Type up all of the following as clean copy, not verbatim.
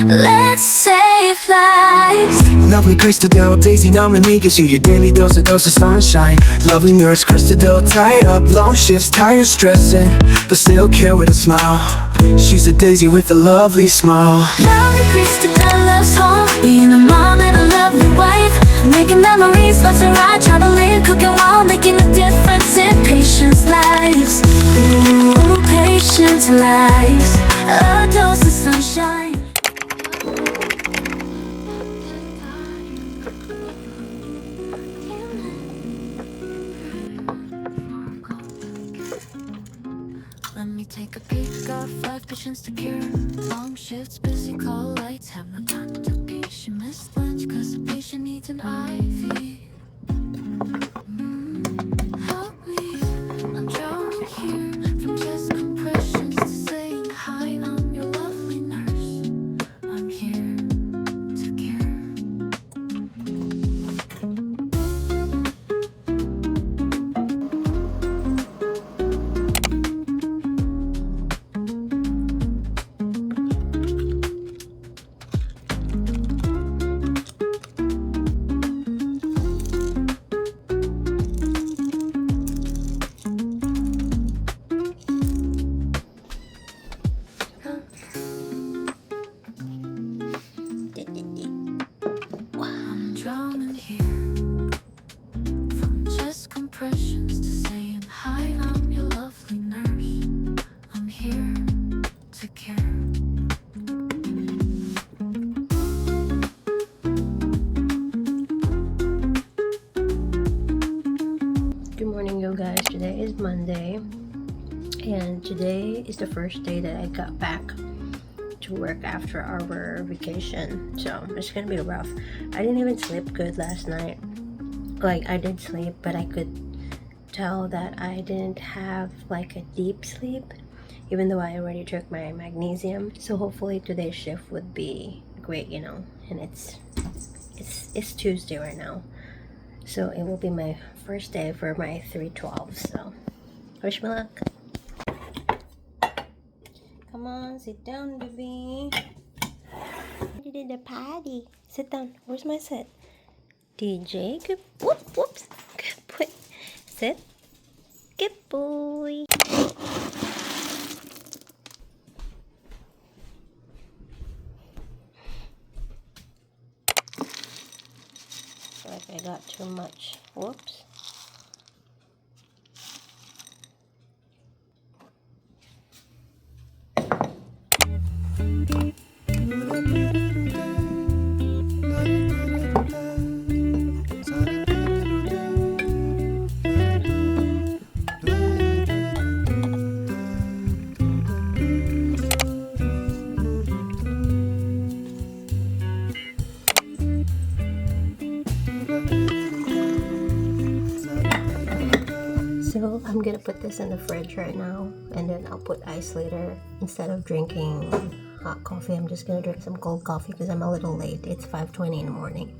Let's save lives. Lovely christidel, daisy nominee gives you your daily dose of sunshine. Lovely nurse christidel, tied up, long shifts, tired, stressing, but still care with a smile. She's a daisy with a lovely smile. Lovely christidel loves home, being a mom and a lovely wife, making memories, loves to ride, traveling, cooking while making a difference in patients' lives. Ooh, patients' lives. A dose of sunshine. Let me take a peek of 5 patients to cure. Long shifts, busy call lights, have no time to be. She missed lunch cause the patient needs an IV. Help me, I'm drowning here. From chest compressions to saying hi, I'm your lovely nurse. I'm here to cure. I'm drowning here. From chest compressions to saying hi, I'm your lovely nurse. I'm here to care. Good morning, you guys. Today is Monday, and today is the first day that I got back to work after our vacation. So it's gonna be rough. I didn't even sleep good last night. Like, I did sleep, but I could tell that I didn't have like a deep sleep, even though I already took my magnesium. So hopefully today's shift would be great, you know. And it's Tuesday right now, so it will be my first day for my 312. So wish me luck. Come on, sit down, baby. You did the party. Sit down. Where's my sit? DJ, good. Whoops. Good boy. Sit. Good boy. Like I got too much. Whoops. So I'm gonna put this in the fridge right now, and then I'll put ice later. Instead of drinking hot coffee, I'm just gonna drink some cold coffee because I'm a little late. It's 5:20 in the morning.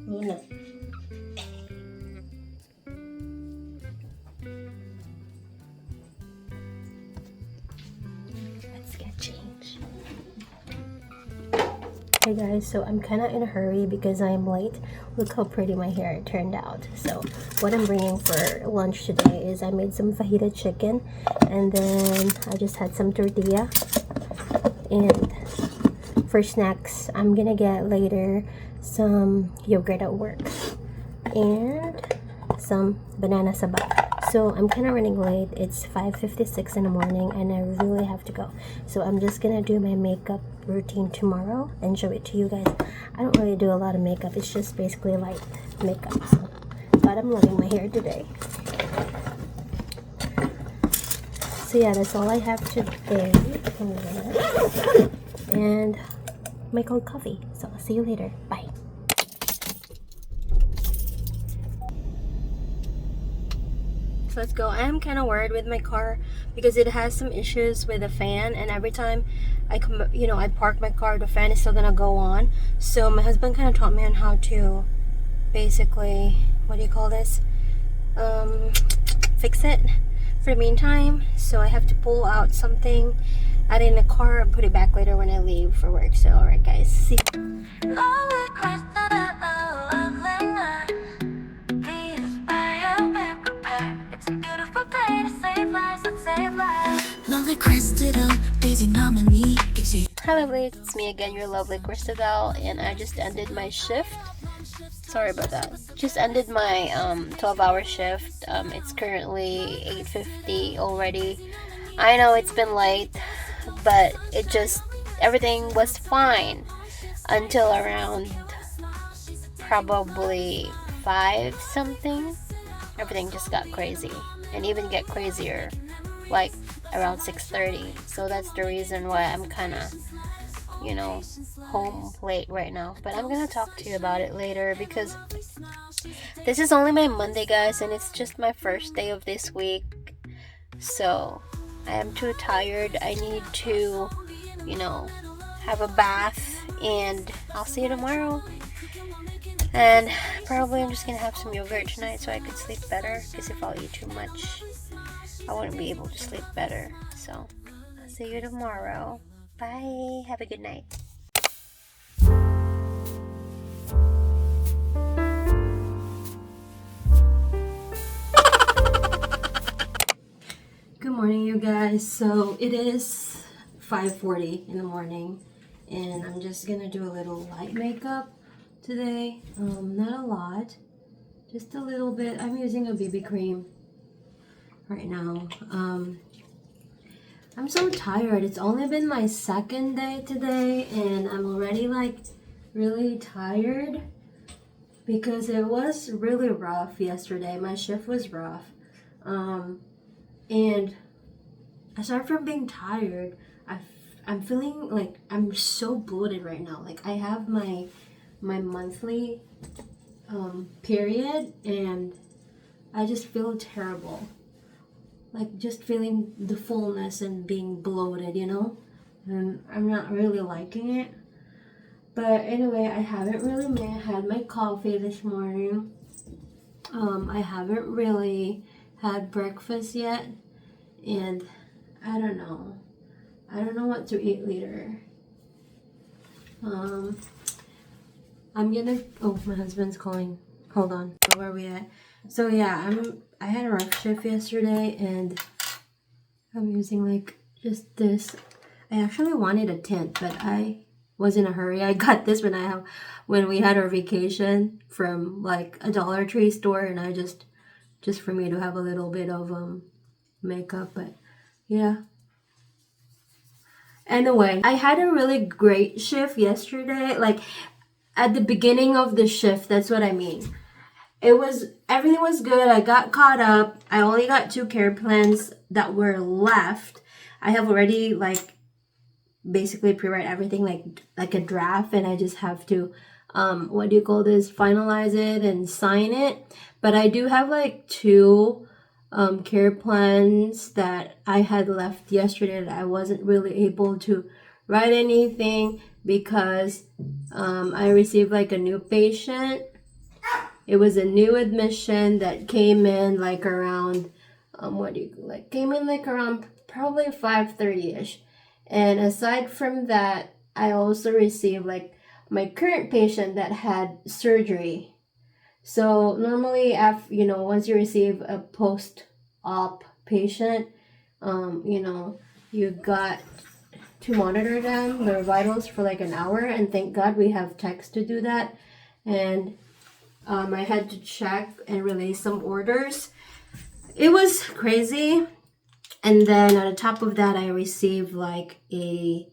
Luna. Let's get changed. Hey guys, so I'm kind of in a hurry because I'm late. Look how pretty my hair turned out. So what I'm bringing for lunch today is I made some fajita chicken, and then I just had some tortilla. And for snacks, I'm gonna get later some yogurt at work and some banana sabay. So I'm kind of running late. It's 5:56 in the morning and I really have to go. So I'm just gonna do my makeup routine tomorrow and show it to you guys. I don't really do a lot of makeup. It's just basically light makeup. But I'm loving my hair today. So yeah, that's all I have today. And my cold coffee. So I'll see you later. Bye. So let's go. I am kind of worried with my car because it has some issues with the fan, and every time I come, I park my car, the fan is still gonna go on. So my husband kind of taught me on how to basically, what do you call this? Fix it for the meantime. So I have to pull out something, add it in the car, and put it back later when I leave for work. So alright guys, see. Lovely christidel, daisy nominee. Hi lovelies, it's me again, your lovely Christidel, and I just ended my shift. Sorry about that. Just ended my 12-hour shift. It's currently 8:50 already. I know it's been late, but everything was fine until around probably 5 something. Everything just got crazy, and even get crazier like around 6:30. So that's the reason why I'm kind of home late right now. But I'm gonna talk to you about it later because this is only my Monday, guys, and it's just my first day of this week. So I am too tired. I need to have a bath, and I'll see you tomorrow. And probably I'm just gonna have some yogurt tonight so I could sleep better, because if I'll eat too much I wouldn't be able to sleep better. So I'll see you tomorrow. Bye. Have a good night. Good morning, you guys. So it is 5:40 in the morning, and I'm just gonna do a little light makeup today. Not a lot, just a little bit. I'm using a BB cream right now. I'm so tired. It's only been my second day today, and I'm already like really tired because it was really rough yesterday. My shift was rough. And aside from being tired, I'm feeling like I'm so bloated right now. Like I have my monthly period, and I just feel terrible. Like just feeling the fullness and being bloated, and I'm not really liking it. But anyway, I haven't really had my coffee this morning. I haven't really had breakfast yet, and I don't know what to eat later. I'm gonna, my husband's calling. Hold on. Where are we at? So yeah, I had a rough shift yesterday, and I'm using like just this. I actually wanted a tint, but I was in a hurry. I got this when we had our vacation from like a Dollar Tree store, and I just for me to have a little bit of makeup. But yeah. Anyway, I had a really great shift yesterday. Like at the beginning of the shift, that's what I mean. Everything was good. I got caught up. I only got 2 care plans that were left. I have already like basically pre-write everything like a draft, and I just have to finalize it and sign it. But I do have like 2 care plans that I had left yesterday that I wasn't really able to write anything because I received like a new patient. It was a new admission that came in like around came in like around probably 5:30ish. And aside from that, I also received like my current patient that had surgery. So normally after, once you receive a post-op patient, you got to monitor them, their vitals for like an hour, and thank God we have techs to do that. And I had to check and release some orders. It was crazy. And then on the top of that, I received like a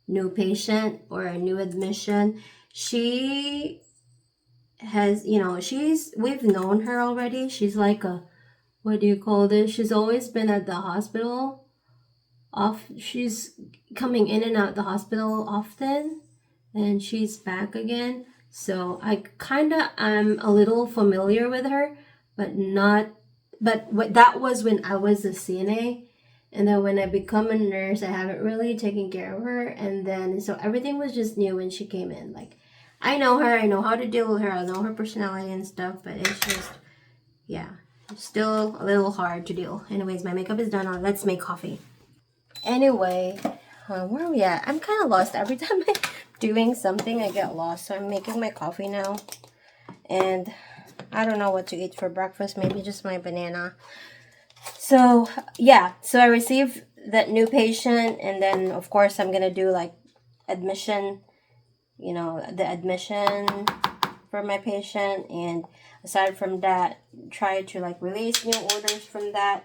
new patient or a new admission. She has, we've known her already. She's like what do you call this? She's always been at the hospital. She's coming in and out the hospital often, and she's back again. So I am a little familiar with her, but that was when I was a CNA. And then when I become a nurse, I haven't really taken care of her. And then, so everything was just new when she came in. Like, I know her, I know how to deal with her, I know her personality and stuff, but it's just, yeah, still a little hard to deal. Anyways, my makeup is done. Now let's make coffee. Anyway, where are we at? I'm kind of lost. Every time I'm doing something, I get lost. So I'm making my coffee now. And I don't know what to eat for breakfast. Maybe just my banana. So, yeah. So I received that new patient. And then, of course, I'm going to do, like, admission. The admission for my patient. And aside from that, try to, like, release new orders from that.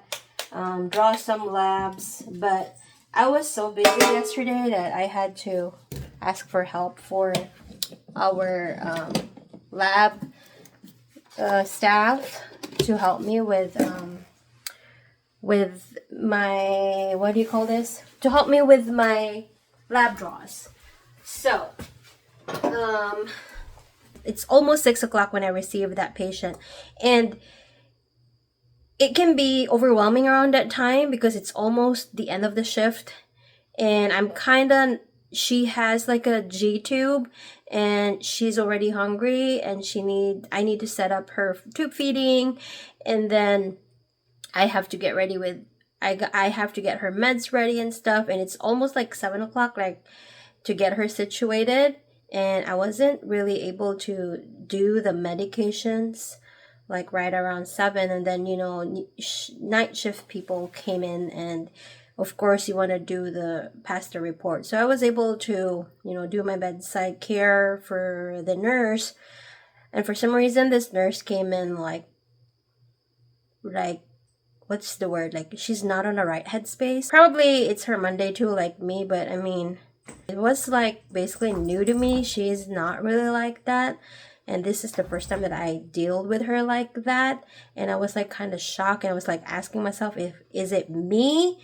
Draw some labs. But I was so busy yesterday that I had to ask for help for our lab staff to help me with my, what do you call this? To help me with my lab draws. So, it's almost 6 o'clock when I received that patient. And it can be overwhelming around that time because it's almost the end of the shift. And she has like a G tube and she's already hungry and I need to set up her tube feeding. And then I have to get ready I have to get her meds ready and stuff. And it's almost like 7 o'clock, like to get her situated. And I wasn't really able to do the medications like right around 7. And then, night shift people came in and of course you want to do the pastor report. So I was able to, do my bedside care for the nurse. And for some reason, this nurse came in like, what's the word? Like, she's not on the right headspace. Probably it's her Monday too, like me. But I mean, it was like basically new to me. She's not really like that. And this is the first time that I deal with her like that. And I was like kind of shocked. And I was like asking myself, is it me?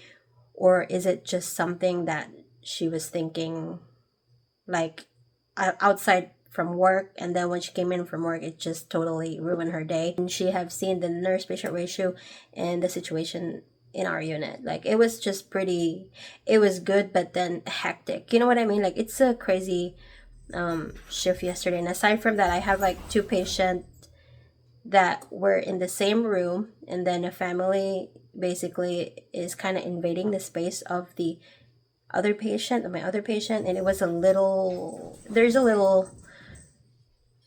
Or is it just something that she was thinking like outside from work? And then when she came in from work, it just totally ruined her day. And she have seen the nurse-patient ratio and the situation in our unit. Like, it was just it was good, but then hectic. You know what I mean? Like, it's a crazy shift yesterday. And aside from that, I have like 2 patients that were in the same room, and then a family basically is kind of invading the space of my other patient. And it was there's a little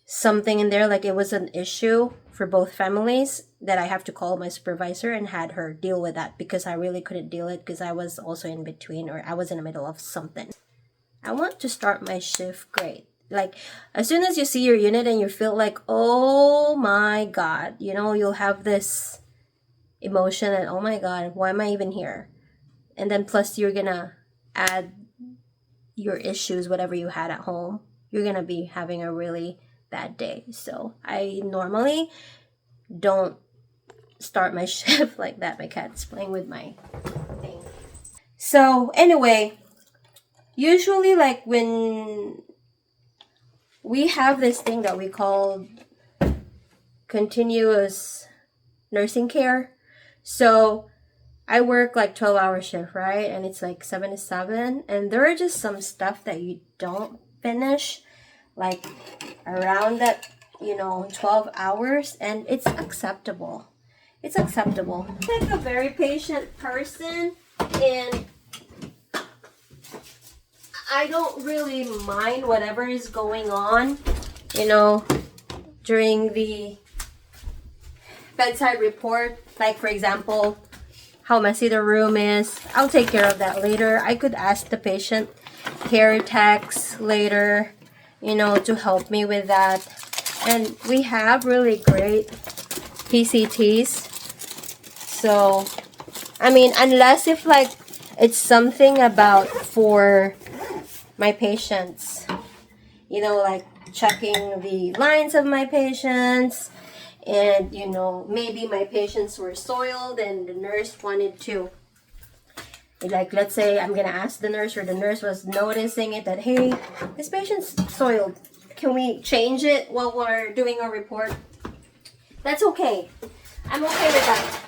something in there, like it was an issue for both families that I have to call my supervisor and had her deal with that because I really couldn't deal it because I was also in between, or I was in the middle of something. I want to start my shift great. Like, as soon as you see your unit and you feel like, oh my God, you'll have this emotion and, oh my God, why am I even here? And then plus you're gonna add your issues, whatever you had at home. You're gonna be having a really bad day. So I normally don't start my shift like that. My cat's playing with my thing. So anyway, usually like when we have this thing that we call continuous nursing care. So I work like 12-hour shift, right? And it's like 7 to 7. And there are just some stuff that you don't finish like around that, 12 hours. And it's acceptable. It's acceptable. I'm like a very patient person. And I don't really mind whatever is going on, during the bedside report. Like, for example, how messy the room is. I'll take care of that later. I could ask the patient care techs later, to help me with that. And we have really great PCTs. So, I mean, unless if like it's something about for my patients, like checking the lines of my patients, and maybe my patients were soiled and the nurse wanted to, like, let's say I'm gonna ask the nurse, or the nurse was noticing it that, hey, this patient's soiled, can we change it while we're doing a report? That's okay. I'm okay with that.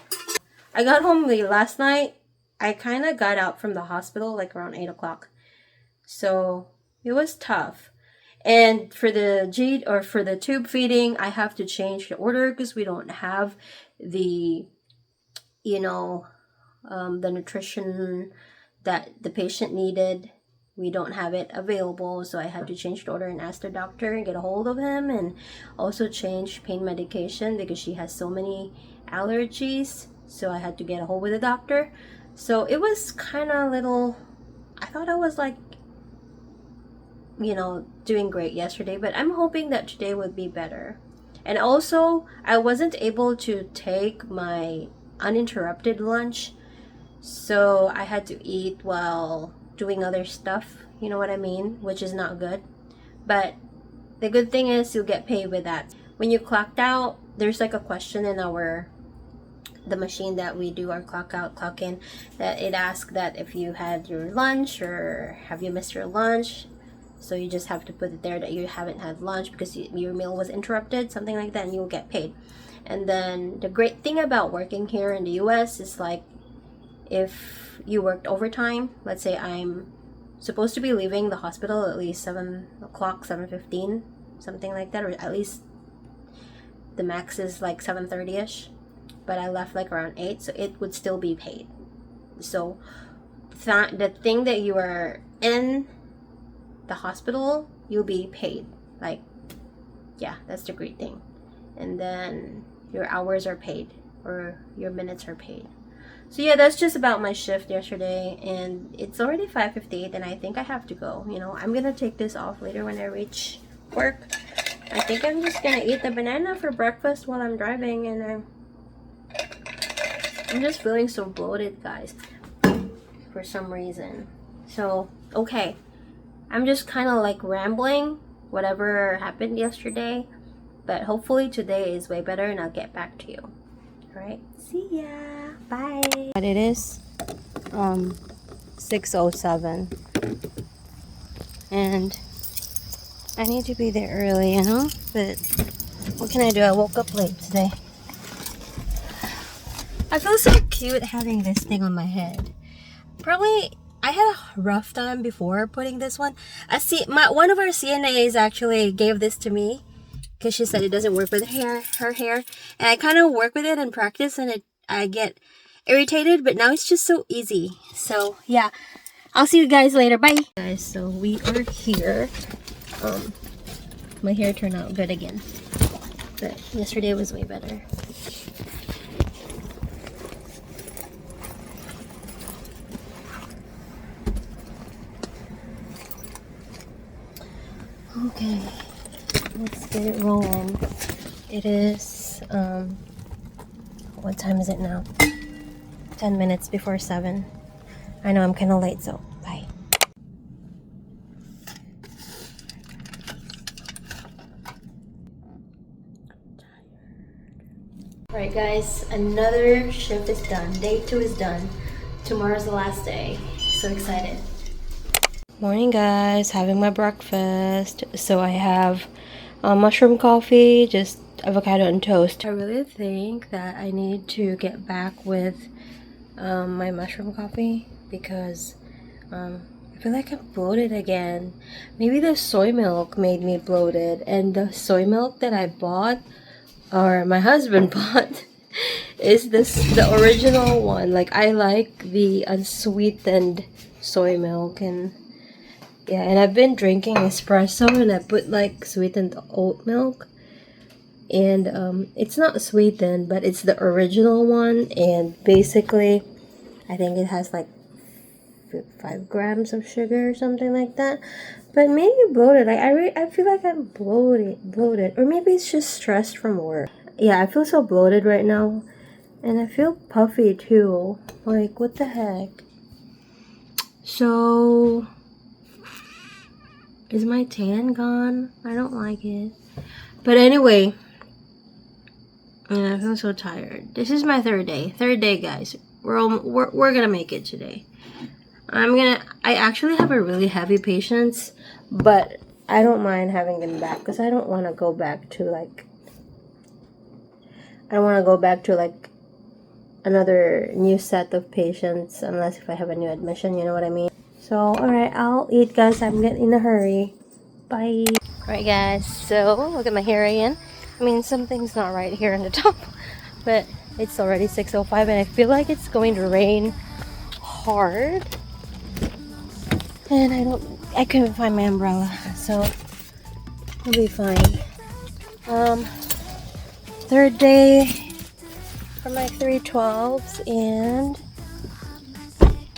I got home late last night. I kind of got out from the hospital like around 8 o'clock. So it was tough. And for the tube feeding, I have to change the order because we don't have the, the nutrition that the patient needed. We don't have it available, so I had to change the order and ask the doctor and get a hold of him, and also change pain medication because she has so many allergies. So I had to get a hold of the doctor. So it was kind of I thought I was like, doing great yesterday, but I'm hoping that today would be better. And also, I wasn't able to take my uninterrupted lunch, so I had to eat while doing other stuff, you know what I mean, which is not good. But the good thing is you'll get paid with that. When you clocked out, there's like a question in the machine that we do our clock out, clock in, that it asks that if you had your lunch or have you missed your lunch. So you just have to put it there that you haven't had lunch because your meal was interrupted, something like that, and you'll get paid. And then the great thing about working here in the US is, like, if you worked overtime, let's say I'm supposed to be leaving the hospital at least 7 o'clock, 7:15, something like that, or at least the max is like 7:30ish, but I left like around 8, so it would still be paid. So the thing that you are in the hospital, you'll be paid. Like, yeah, that's the great thing. And then your hours are paid, or your minutes are paid. So yeah, that's just about my shift yesterday, and it's already 5:58, and I think I have to go. I'm gonna take this off later when I reach work. I think I'm just gonna eat the banana for breakfast while I'm driving, and I'm just feeling so bloated, guys, for some reason. So, okay. I'm just kind of like rambling whatever happened yesterday, but hopefully today is way better and I'll get back to you. Alright, see ya, bye. But it is 6:07 and I need to be there early, but what can I do? I woke up late today. I feel so cute having this thing on my head. Probably I had a rough time before putting this one. One of our CNAs actually gave this to me because she said it doesn't work with her hair, and I kind of work with it in practice, and I get irritated, but now it's just so easy. So yeah, I'll see you guys later. Bye, guys. So we are here. My hair turned out good again, but yesterday was way better. Okay, let's get it rolling. It is, what time is it now? 10 minutes before 7. I know I'm kind of late, so bye. Alright guys, another shift is done. Day 2 is done. Tomorrow's the last day. So excited. Morning guys, having my breakfast. So I have mushroom coffee, just avocado and toast. I really think that I need to get back with my mushroom coffee because I feel like I'm bloated again. Maybe the soy milk made me bloated, and the soy milk that I bought, or my husband bought, is the original one. Like, I like the unsweetened soy milk, and yeah, and I've been drinking espresso, and I put like sweetened oat milk, and it's not sweetened, but it's the original one, and basically I think it has like 5 grams of sugar or something like that. But maybe bloated. Like, I feel like I'm bloated, or maybe it's just stress from work. Yeah, I feel so bloated right now, and I feel puffy too. Like, what the heck? So, is my tan gone? I don't like it. But anyway, yeah, I feel so tired. This is my third day, guys. We're gonna make it today. I actually have a really heavy patients, but I don't mind having them back because I don't want to go back to like another new set of patients unless if I have a new admission, you know what I mean? So, alright, I'll eat, guys. I'm getting in a hurry. Bye. Alright, guys, so look at my hair again. I mean, something's not right here on the top, but it's already 6:05 and I feel like it's going to rain hard. And I couldn't find my umbrella, so we'll be fine. Third day for my 312s, and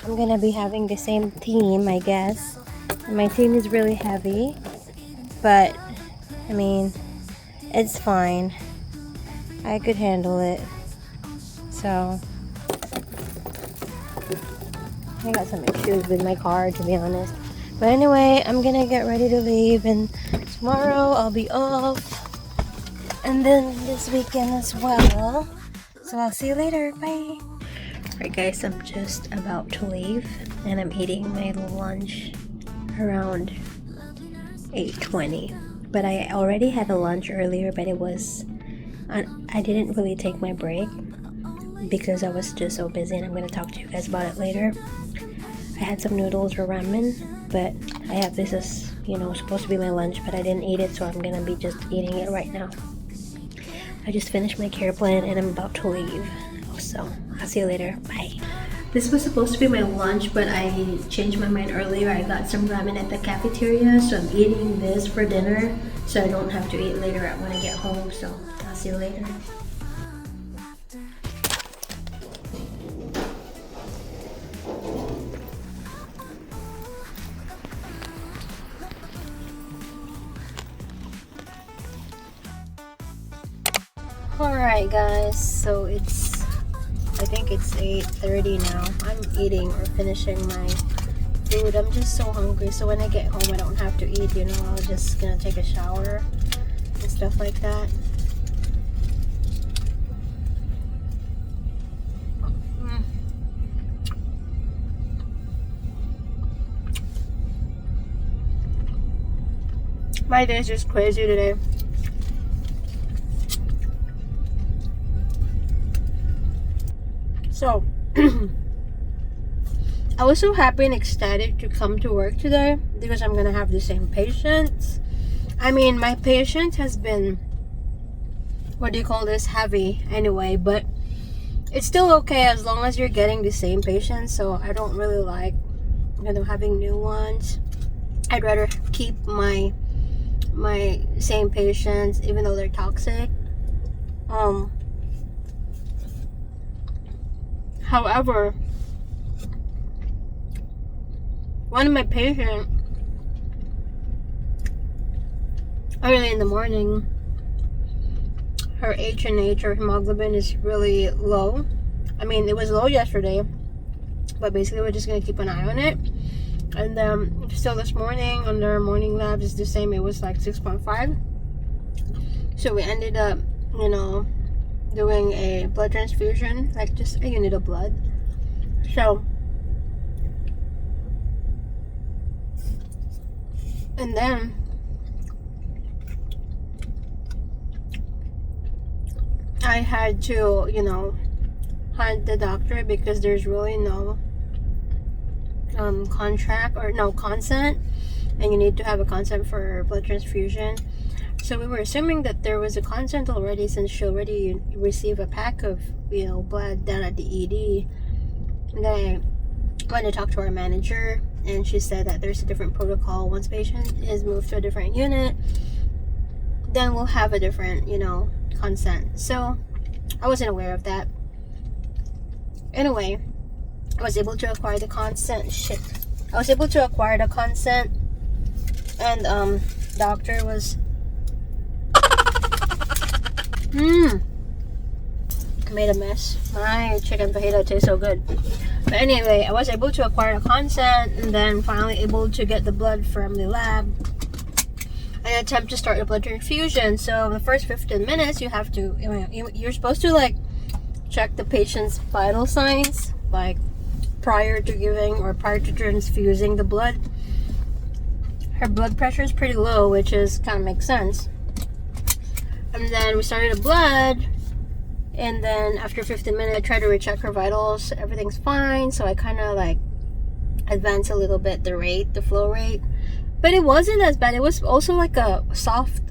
I'm gonna be having the same team, I guess. And my team is really heavy, but I mean, it's fine. I could handle it. So I got some issues with my car, to be honest. But anyway, I'm gonna get ready to leave, and tomorrow I'll be off, and then this weekend as well. So I'll see you later. Bye. Alright, guys, I'm just about to leave, and I'm eating my lunch around 8:20. But I already had a lunch earlier, but I didn't really take my break because I was just so busy, and I'm gonna talk to you guys about it later. I had some noodles or ramen, but I have this as, you know, supposed to be my lunch, but I didn't eat it, so I'm gonna be just eating it right now. I just finished my care plan and I'm about to leave, so I'll see you later. Bye. This was supposed to be my lunch, but I changed my mind earlier. I got some ramen at the cafeteria, so I'm eating this for dinner, so I don't have to eat later when I get home, so I'll see you later. Alright, guys, so I think it's 8:30 now. I'm eating or finishing my food. I'm just so hungry, so when I get home I don't have to eat, you know. I'm just gonna take a shower and stuff like that. My day is just crazy today. So, I was so happy and ecstatic to come to work today because I'm gonna have the same patients. I mean, my patient has been, what do you call this, heavy anyway, but it's still okay as long as you're getting the same patients. So I don't really like, you know, having new ones. I'd rather keep my same patients even though they're toxic. However, one of my patients, early in the morning, her H&H or hemoglobin is really low. I mean, it was low yesterday, but basically we're just going to keep an eye on it. And still this morning on their morning labs is the same. It was like 6.5. So we ended up, you know, doing a blood transfusion, like just a unit of blood. So, and then I had to, you know, hunt the doctor because there's really no contract or no consent, and you need to have a consent for blood transfusion. So we were assuming that there was a consent already, since she already received a pack of blood down at the ED. And then I went to talk to our manager, and she said that there's a different protocol. Once patient is moved to a different unit, then we'll have a different consent. So I wasn't aware of that. Anyway, I was able to acquire the consent. I was able to acquire the consent, and doctor was made a mess. My chicken fajita tastes so good. But anyway, I was able to acquire the consent, and then finally able to get the blood from the lab and attempt to start the blood transfusion. So the first 15 minutes, you have to, you're supposed to like check the patient's vital signs, like prior to giving or prior to transfusing the blood. Her blood pressure is pretty low, which is kind of makes sense. And then we started the blood, and then after 15 minutes I tried to recheck her vitals. Everything's fine, so I kind of like advanced a little bit the flow rate, but it wasn't as bad. It was also like a soft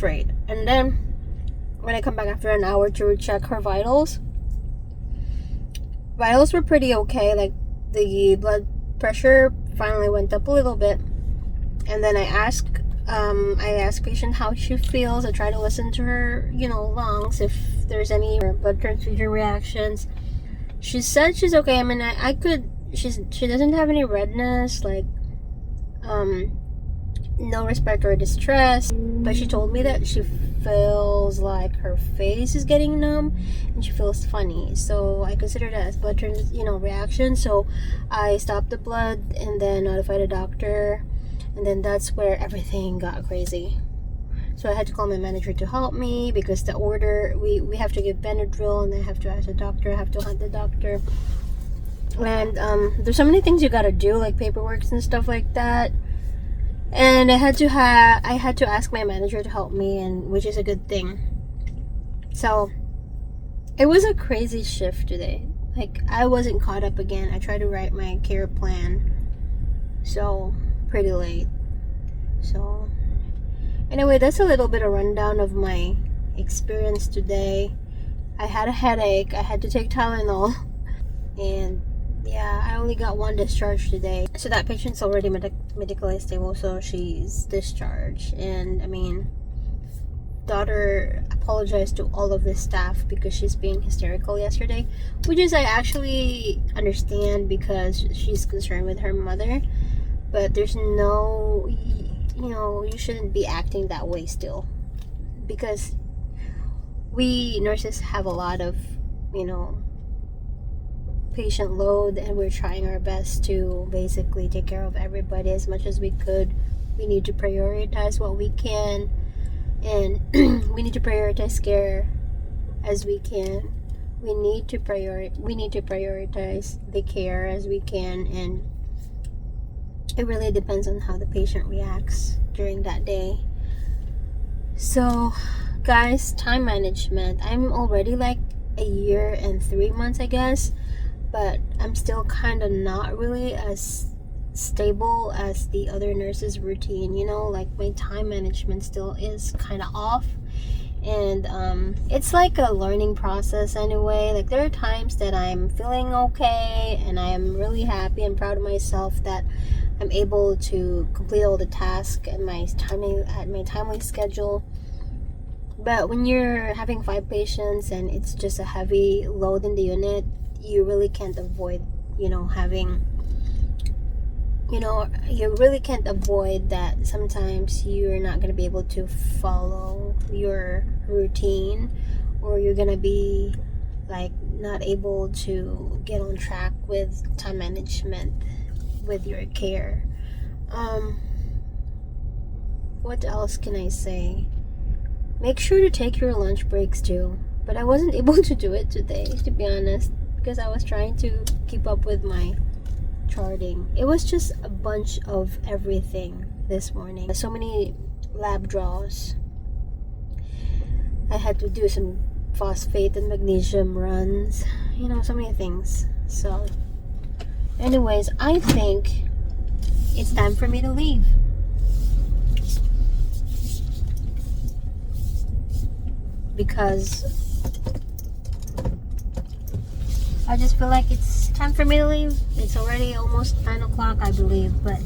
rate. And then when I come back after an hour to recheck her vitals were pretty okay. Like the blood pressure finally went up a little bit, and then I asked patient how she feels. I try to listen to her lungs, if there's any blood transfusion reactions. She said she's okay. I mean, she doesn't have any redness, like no respiratory distress, but she told me that she feels like her face is getting numb and she feels funny. So I consider that as blood reaction. So I stopped the blood and then notified the doctor, and then that's where everything got crazy. So I had to call my manager to help me, because the order, we have to give Benadryl, and I have to ask the doctor, I have to hunt the doctor. And there's so many things you gotta do, like paperwork and stuff like that. And I had to ask my manager to help me, and which is a good thing. So it was a crazy shift today. Like, I wasn't caught up again. I tried to write my care plan, so pretty late. So anyway, that's a little bit of rundown of my experience today. I had a headache. I had to take Tylenol, and yeah, I only got one discharge today. So that patient's already medically stable, so she's discharged. And I mean, daughter apologized to all of the staff because she's being hysterical yesterday, which is I actually understand, because she's concerned with her mother. But there's no, you shouldn't be acting that way still, because we nurses have a lot of patient load, and we're trying our best to basically take care of everybody as much as we could. We need to prioritize what we can, and we need to prioritize care as we can. We need to prioritize the care as we can, and it really depends on how the patient reacts during that day. So guys, time management. I'm already like a year and 3 months, I guess, but I'm still kind of not really as stable as the other nurses' routine. Like my time management still is kind of off, and it's like a learning process anyway. Like, there are times that I'm feeling okay, and I am really happy and proud of myself that I'm able to complete all the tasks at my timely schedule. But when you're having 5 patients and it's just a heavy load in the unit, you really can't avoid you really can't avoid that sometimes you're not going to be able to follow your routine, or you're going to be like not able to get on track with time management with your care. What else can I say? Make sure to take your lunch breaks too. But I wasn't able to do it today, to be honest, because I was trying to keep up with my charting. It was just a bunch of everything this morning. So many lab draws. I had to do some phosphate and magnesium runs, you know, so many things. So anyways, I think it's time for me to leave. Because I just feel like it's time for me to leave. It's already almost 9 o'clock, I believe, but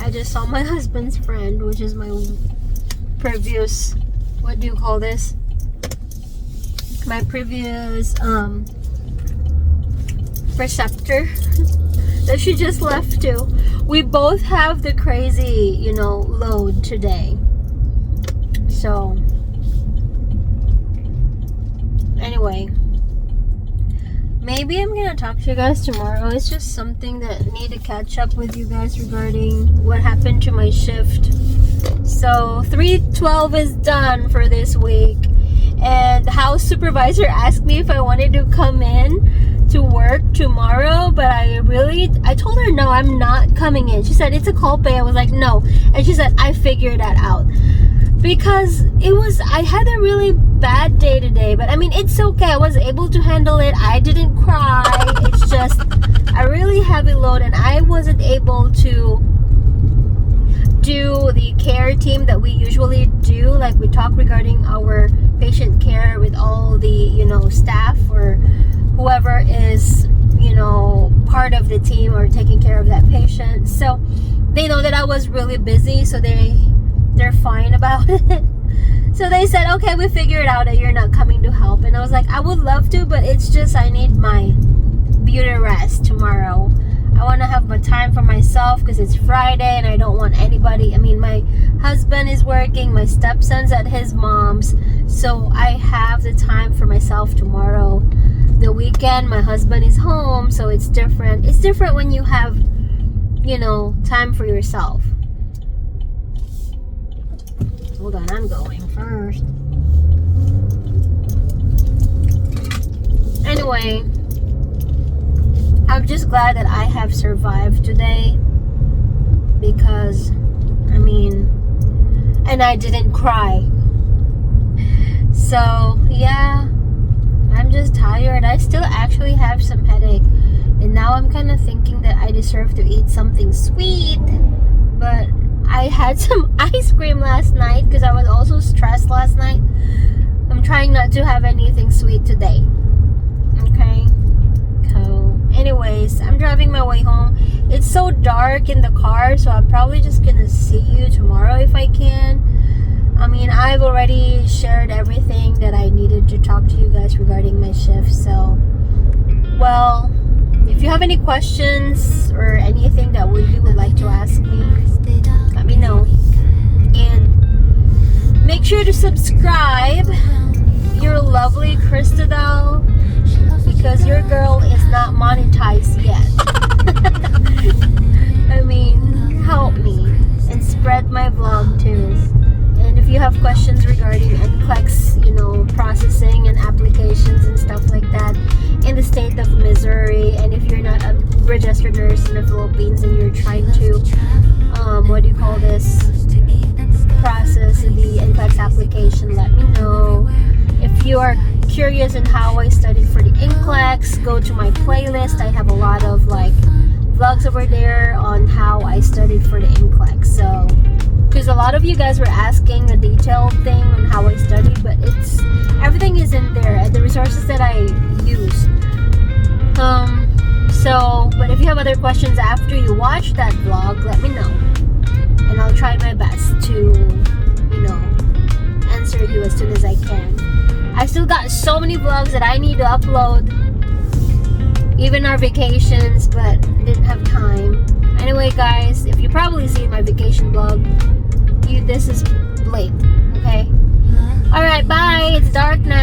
I just saw my husband's friend, which is my previous, what do you call this? My previous preceptor that she just left to. We both have the crazy, you know, load today. So anyway, maybe I'm gonna talk to you guys tomorrow. It's just something that I need to catch up with you guys regarding what happened to my shift. So 312 is done for this week, and the house supervisor asked me if I wanted to come in to work tomorrow, but I told her no, I'm not coming in. She said it's a call pay. I was like no, and she said I figured that out. Because I had a really bad day today, but I mean, it's okay. I was able to handle it. I didn't cry. It's just a really heavy load, and I wasn't able to do the care team that we usually do. Like, we talk regarding our patient care with all the, you know, staff or whoever is, you know, part of the team or taking care of that patient. So they know that I was really busy, so they're fine about it. So they said, okay, we figured out that you're not coming to help. And I was like, I would love to, but it's just I need my beauty rest tomorrow. I want to have my time for myself because it's Friday and I don't want anybody. I mean, my husband is working, my stepson's at his mom's, so I have the time for myself tomorrow. The weekend, my husband is home, so it's different. It's different when you have, you know, time for yourself. Hold on, I'm going first. Anyway, I'm just glad that I have survived today, because, I mean, and I didn't cry. So, yeah, I'm just tired. I still actually have some headache, and now I'm kind of thinking that I deserve to eat something sweet, but I had some ice cream last night because I was also stressed last night. I'm trying not to have anything sweet today. Okay? So, anyways, I'm driving my way home. It's so dark in the car, so I'm probably just gonna see you tomorrow if I can. I mean, I've already shared everything that I needed to talk to you guys regarding my shift. So, well, if you have any questions or anything that you would like to ask me, let me know. And make sure to subscribe. Your lovely Christidel, because your girl is not monetized yet. I mean, help me and spread my vlog too. And if you have questions regarding NCLEX, you know, processing and applications and stuff like that in the state of Missouri, and if you're not a registered nurse in the Philippines and you're trying to what do you call this, process the NCLEX application, let me know. If you are curious in how I studied for the NCLEX, go to my playlist. I have a lot of like vlogs over there on how I studied for the NCLEX. So, because a lot of you guys were asking a detailed thing on how I studied, but it's everything is in there, the resources that I use. So, but if you have other questions after you watch that vlog, let me know, and I'll try my best to, you know, answer you as soon as I can. I still got so many vlogs that I need to upload, even our vacations, but didn't have time. Anyway, guys, if you probably see my vacation vlog, this is late, okay? Alright, bye. It's dark now.